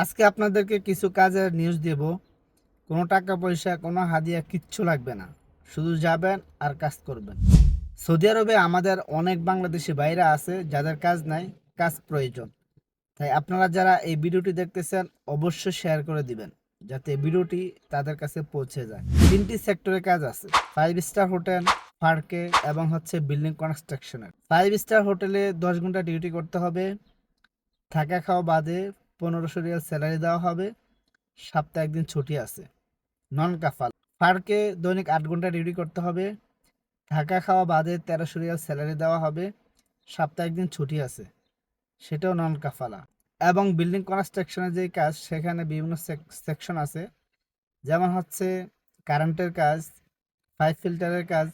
আজকে আপনাদেরকে কিছু কাজের নিউজ দেব। কোনো টাকা পয়সা, কোনো হাদিয়া কিচ্ছু লাগবে না, শুধু যাবেন আর কাজ করবেন। সৌদি আরবে আমাদের অনেক বাংলাদেশি ভাইরা আছে যাদের কাজ নাই, কাজ প্রয়োজন। তাই আপনারা যারা এই ভিডিওটি দেখতেছেন অবশ্যই শেয়ার করে দিবেন, যাতে ভিডিওটি তাদের কাছে পৌঁছে যায়। 3টি সেক্টরে কাজ আছে: 5 স্টার হোটেল, পার্কে এবং বিল্ডিং কনস্ট্রাকশনের। 5 স্টার হোটেলে 10 ঘন্টা ডিউটি করতে হবে, থাকা খাওয়া বাদে 1500 রিয়াল স্যালারি দেওয়া হবে, সপ্তাহে একদিন ছুটি আছে। নন কাফাল পার্কে দৈনিক 8 ঘন্টা ডিউটি করতে হবে, থাকা খাওয়া বাদে 1300 রিয়াল স্যালারি দেওয়া হবে, সপ্তাহে একদিন ছুটি আছে, সেটাও নন কাফালা। এবং বিল্ডিং কনস্ট্রাকশনের যে কাজ, সেখানে বিভিন্ন সেকশন আছে, যেমন কারেন্টের কাজ, পাইপ ফিল্টারের কাজ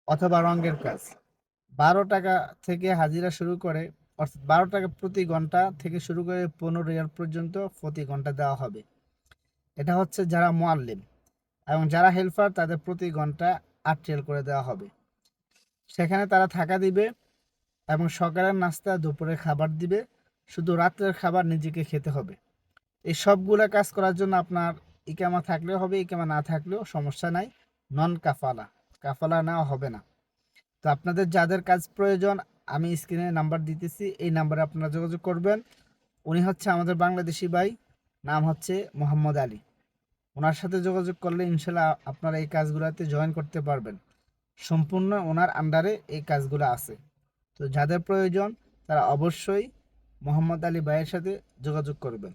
অথবা রঙের কাজ। 12 টাকা থেকে হাজিরা শুরু করে, অর্থাৎ 12 টাকা প্রতি ঘন্টা থেকে শুরু করে 15 রিয়াল পর্যন্ত প্রতি ঘন্টা দেওয়া হবে। এটা যারা মুআল্লিম, এবং যারা হেল্পার তাদের প্রতি ঘন্টা 8 রিয়াল করে দেওয়া হবে। সেখানে তারা থাকা দিবে এবং সকালের নাস্তা, দুপুরের খাবার দিবে, শুধু রাত্রের খাবার নিজেকে খেতে হবে। এই সবগুলা কাজ করার জন্য আপনার ইকামা থাকলেও হবে, ইকামা না থাকলেও সমস্যা নাই। নন কাফালা, কাফালা নেওয়া হবে না। তো আপনাদের যাদের কাজ প্রয়োজন, আমি স্ক্রিনে নাম্বার দিতেছি, এই নাম্বারে আপনারা যোগাযোগ করবেন। উনি আমাদের বাংলাদেশি ভাই, নাম মোহাম্মদ আলী। ওনার সাথে যোগাযোগ করলে ইনশাল্লাহ আপনারা এই কাজগুলোতে জয়েন করতে পারবেন। সম্পূর্ণ ওনার আন্ডারে এই কাজগুলো আছে। তো যাদের প্রয়োজন তারা অবশ্যই মোহাম্মদ আলী ভাইয়ের সাথে যোগাযোগ করবেন।